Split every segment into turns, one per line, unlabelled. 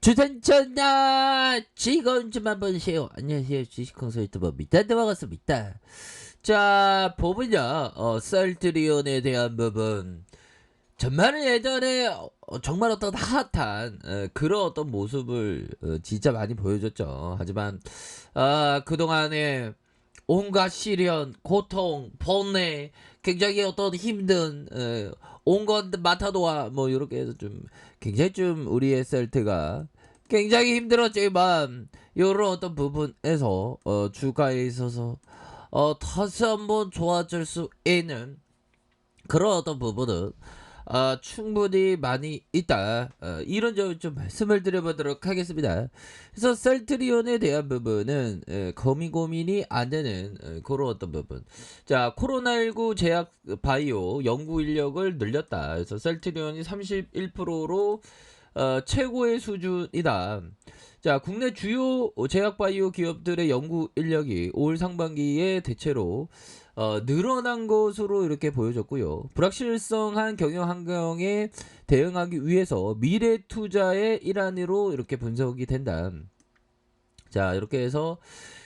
주전전나 즐거운 좀 한번 쉬요. 안녕하세요, 주식consultant 밑단데 반갑습니다. 자, 부분요, 셀트리온에 대한 부분. 전반은 예전에 정말 어떤 핫한 그런 어떤 모습을 진짜 많이 보여줬죠. 하지만 그동안에 온갖 시련, 고통, 번뇌, 굉장히 어떤 힘든 온것 마타도와 뭐 이렇게 해서 좀 굉장히 좀 우리의 셀트가 굉장히 힘들었지만 이런 어떤 부분에서 주가에 있어서 다시 한번 좋아질 수 있는 그런 어떤 부분은 충분히 많이 있다. 이런 점을 좀 말씀을 드려보도록 하겠습니다. 그래서 셀트리온에 대한 부분은 고민이 안 되는 그런 어떤 부분. 자, 코로나19 제약 바이오 연구 인력을 늘렸다. 그래서 셀트리온이 31%로 최고의 수준이다. 자, 국내 주요 제약바이오 기업들의 연구 인력이 올 상반기에 대체로 늘어난 것으로 이렇게 보여졌고요. 불확실성한 경영 환경에 대응하기 위해서 미래 투자의 일환으로 이렇게 분석이 된다. 자, 이렇게 해서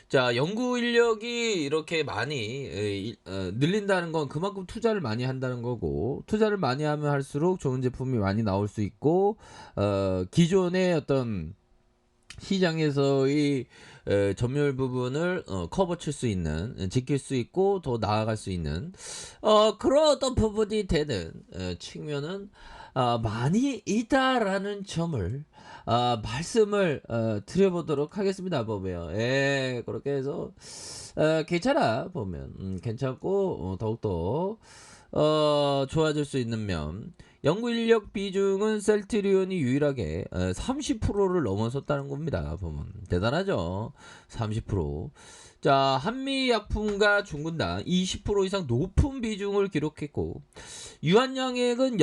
자, 연구 인력이 이렇게 많이 늘린다는 건 그만큼 투자를 많이 한다는 거고, 투자를 많이 하면 할수록 좋은 제품이 많이 나올 수 있고, 기존의 어떤 시장에서의 점유율 부분을 커버 칠 수 있는, 지킬 수 있고 더 나아갈 수 있는 그런 어떤 부분이 되는 측면은 많이 있다라는 점을 말씀을 드려보도록 하겠습니다. 보면 그렇게 해서 괜찮아 보면 괜찮고 더욱더 좋아질 수 있는 면. 연구 인력 비중은 셀트리온이 유일하게 30%를 넘어섰다는 겁니다. 보면 대단하죠. 30%. 자, 한미약품과 중군당 20% 이상 높은 비중을 기록했고, 유한양액은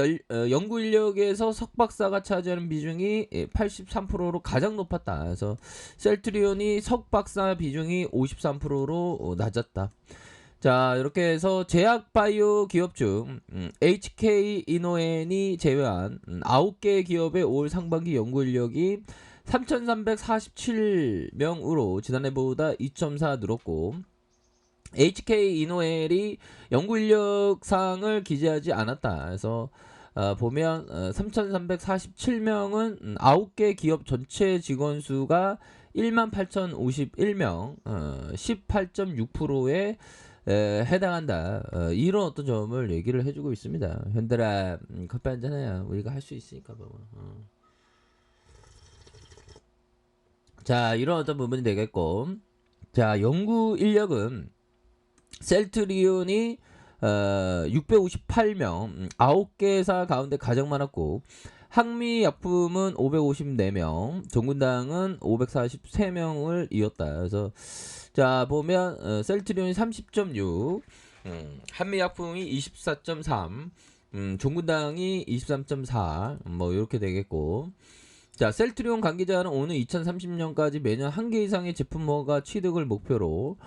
연구 인력에서 석박사가 차지하는 비중이 83%로 가장 높았다. 그래서 셀트리온이 석박사 비중이 53%로 낮았다. 자, 이렇게 해서 제약바이오 기업 중 HK 이노엔이 제외한 9개 기업의 올 상반기 연구 인력이 3,347명으로 지난해보다 2.4 늘었고, HK 이노엘이 연구 인력상을 기재하지 않았다. 그래서 보면 3,347명은 9개 기업 전체 직원 수가 18,051명, 18.6%에 해당한다. 이런 어떤 점을 얘기를 해주고 있습니다. 현들아, 커피 한잔해야 우리가 할 수 있으니까 뭐. 자, 이런 어떤 부분이 되겠고, 자, 연구 인력은 셀트리온이 658명, 9개사 가운데 가장 많았고, 항미약품은 554명, 정군당은 543명을 이었다. 그래서 자, 보면 셀트리온이 30.6, 한미약품이 24.3, 종군당이 23.4, 뭐 이렇게 되겠고, 자, 셀트리온 관계자는 오늘 2030년까지 매년 한 개 이상의 제품화가 취득을 목표로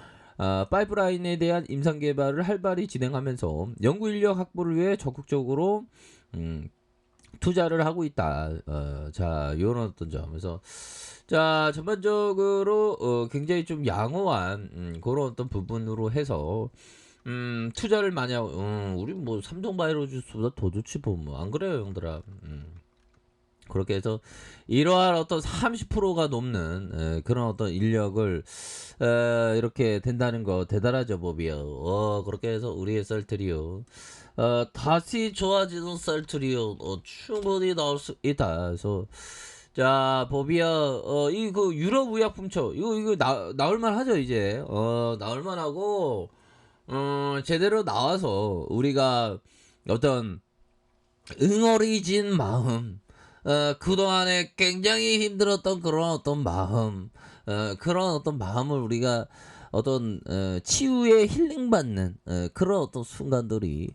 파이프라인에 대한 임상 개발을 활발히 진행하면서 연구 인력 확보를 위해 적극적으로 투자를 하고 있다. 자, 이런 어떤 점에서 자, 전반적으로 굉장히 좀 양호한 그런 어떤 부분으로 해서 투자를 많이 하고 우리 뭐 삼성바이오로직스보다 더 좋지 뭐 안 그래요, 형들아. 그렇게 해서 이러한 어떤 30%가 넘는 그런 어떤 인력을 이렇게 된다는 거 대단하죠, 법이요. 그렇게 해서 우리의 셀트리온 다시 좋아지는 셀트리온 충분히 나올 수 있다. 그래서 자, 법이야, 이 그 유럽 의약품처 이거 나올만 하죠, 이제. 나올만 하고 제대로 나와서 우리가 어떤 응어리진 마음, 그동안에 굉장히 힘들었던 그런 어떤 마음, 그런 어떤 마음을 우리가 어떤 치유의 힐링받는 그런 어떤 순간들이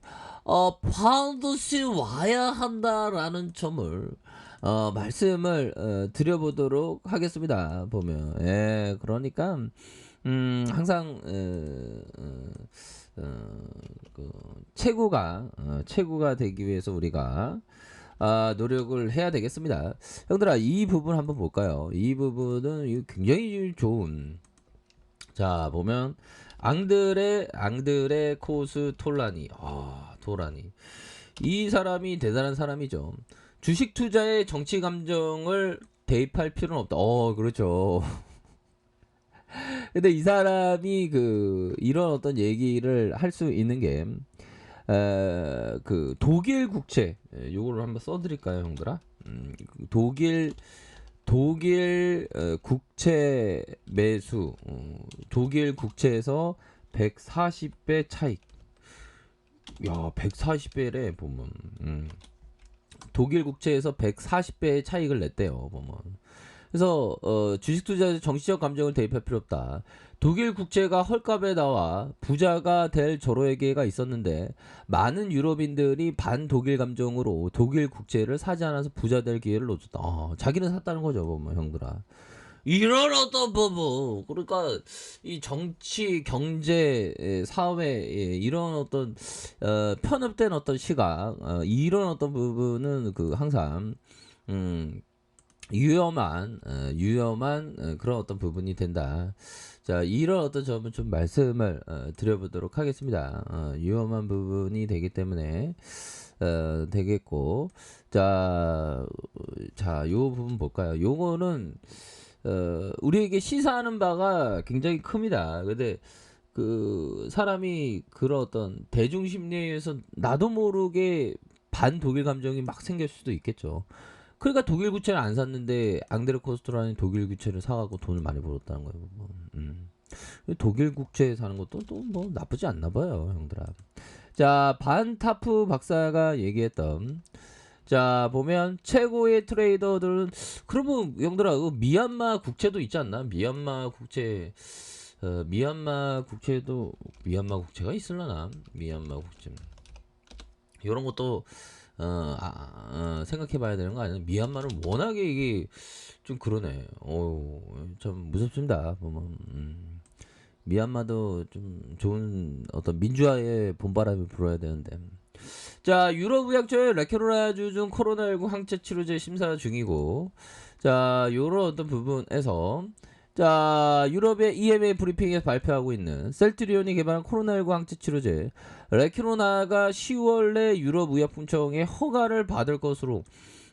반드시 와야 한다라는 점을 말씀을 드려보도록 하겠습니다. 보면 그러니까 항상 그 최고가 되기 위해서 우리가 노력을 해야 되겠습니다. 형들아, 이 부분 한번 볼까요? 이 부분은 굉장히 좋은, 자 보면 앙드레 코스 톨라니, 톨라니, 이 사람이 대단한 사람이죠. 주식 투자에 정치 감정을 대입할 필요는 없다. 그렇죠. 근데 이 사람이 이런 어떤 얘기를 할 수 있는 게, 독일 국채, 요거를 한번 써드릴까요, 형들아? 독일 국채 매수, 독일 국채에서 140배 차익. 야, 140배래 보면. 독일 국채에서 140배의 차익을 냈대요, 보면. 그래서 주식 투자에서 정치적 감정을 대입할 필요 없다. 독일 국채가 헐값에 나와 부자가 될 저로에게가 있었는데, 많은 유럽인들이 반독일 감정으로 독일 국채를 사지 않아서 부자 될 기회를 놓쳤다. 자기는 샀다는 거죠, 보면 형들아. 이런 어떤 부분, 그러니까 이 정치, 경제, 사회, 이런 어떤 편협된 어떤 시각, 이런 어떤 부분은 항상 위험한 그런 어떤 부분이 된다. 자, 이런 어떤 점은 좀 말씀을 드려보도록 하겠습니다. 위험한 부분이 되기 때문에 되겠고, 자, 요 부분 볼까요? 요거는 우리에게 시사하는 바가 굉장히 큽니다. 근데 사람이 그런 어떤 대중 심리에서 나도 모르게 반독일 감정이 막 생길 수도 있겠죠. 그러니까 독일 구체를 안 샀는데 앙드레 코스트라는 독일 구체를 사가고 돈을 많이 벌었다는 거예요. 독일 국채 사는 것도 또 뭐 나쁘지 않나 봐요, 형들아. 자, 반타프 박사가 얘기했던, 자 보면 최고의 트레이더들은, 그러면 형들아, 미얀마 국채도 있지 않나? 미얀마 국채, 미얀마 국채가 있을라나? 미얀마 국채, 이런 것도 생각해봐야 되는 거 아니야? 미얀마는 워낙에 이게 좀 그러네. 참 무섭습니다. 보면 미얀마도 좀 좋은 어떤 민주화의 봄바람이 불어야 되는데. 자, 유럽의학조의 레케로라주 중 코로나19 항체 치료제 심사 중이고, 자, 요런 어떤 부분에서, 자, 유럽의 EMA 브리핑에서 발표하고 있는 셀트리온이 개발한 코로나19 항체 치료제 레키로나가 10월 내 유럽의약품청의 허가를 받을 것으로,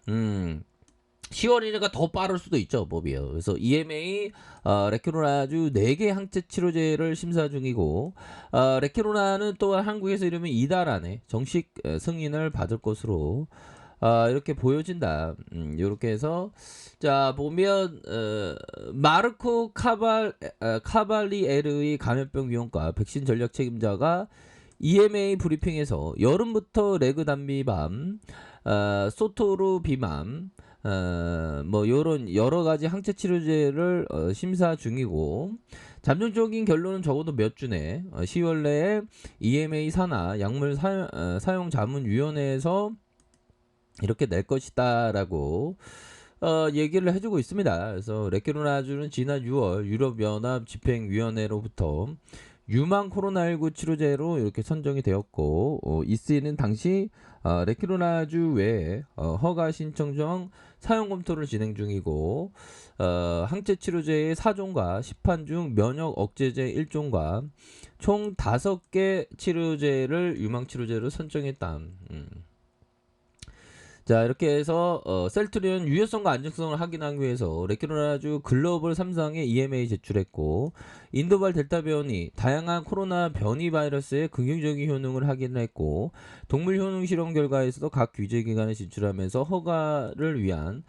10월이니까 더 빠를 수도 있죠, 법이요. 그래서 EMA 레키로나주 4개 항체 치료제를 심사 중이고, 레키로나는 또한 한국에서 이르면 이달 안에 정식 승인을 받을 것으로 이렇게 보여진다. 이렇게 해서, 자 보면 마르코 카발리에르의 감염병 위험과 백신 전략 책임자가 EMA 브리핑에서 여름부터 레그단비밤, 소토루비맘, 뭐 요런 여러 가지 항체 치료제를 심사 중이고, 잠정적인 결론은 적어도 몇 주 내 10월 내에 EMA 산하 약물 사용 자문 위원회에서 이렇게 낼 것이다라고 얘기를 해주고 있습니다. 그래서 레키로나주는 지난 6월 유럽연합 집행위원회로부터 유망 코로나19 치료제로 이렇게 선정이 되었고, 이쓰이는 당시 레키로나주 외에 허가 신청 중 사용 검토를 진행 중이고, 항체 치료제의 4종과 시판 중 면역 억제제 1종과 총 5개 치료제를 유망 치료제로 선정했다. 자, 이렇게 해서 셀트리온 유효성과 안정성을 확인하기 위해서 레키로나주 글로벌 3상에 EMA 제출했고, 인도발 델타 변이, 다양한 코로나 변이 바이러스의 긍정적인 효능을 확인했고, 동물 효능 실험 결과에서도 각 규제기관에 진출하면서 허가를 위한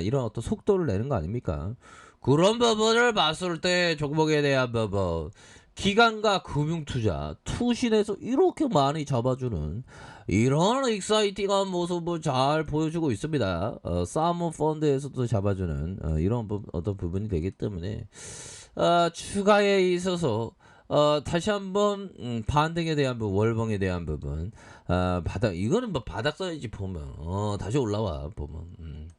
이런 어떤 속도를 내는 거 아닙니까? 그런 부분을 봤을 때 종목에 대한 부분, 기관과 금융투자, 투신에서 이렇게 많이 잡아주는 이런 익사이팅한 모습을 잘 보여주고 있습니다. 사모펀드에서도 잡아주는 이런 어떤 부분이 되기 때문에 추가에 있어서 다시 한번 반등에 대한 부분, 월봉에 대한 부분, 이거는 뭐 바닥 써야지 보면 다시 올라와 보면.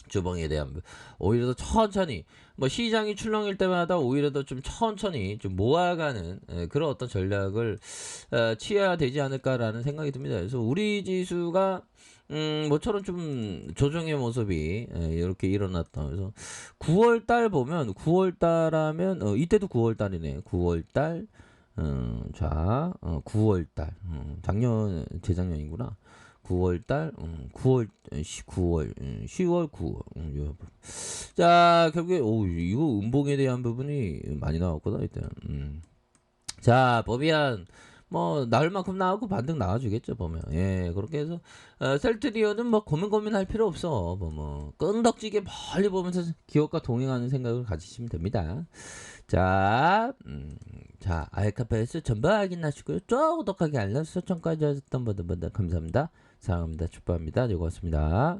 주봉에 대한 오히려 더 천천히 뭐 시장이 출렁일 때마다 오히려 더 좀 천천히 좀 모아가는 그런 어떤 전략을 취해야 되지 않을까라는 생각이 듭니다. 그래서 우리 지수가 모처럼 좀 조정의 모습이 이렇게 일어났다. 그래서 9월 달 보면 9월 달 하면 이때도 9월 달이네. 9월 달 자, 9월 달. 작년 재작년이구나. 9월 달, 9월, 9월, 10월, 9월. 자, 결국에, 이거 음봉에 대한 부분이 많이 나왔거든, 이때. 자, 보면, 뭐, 나올 만큼 나오고 반등 나와주겠죠, 보면. 예, 그렇게 해서, 셀트리온은 뭐, 고민할 필요 없어. 뭐, 끈덕지게 멀리 보면서 기업과 동행하는 생각을 가지시면 됩니다. 자, 자, 알카페에서 전부 확인하시고요. 쭉 구독하기 알람 설정까지 하셨던 분들 감사합니다. 사랑합니다. 축복합니다. 고맙습니다.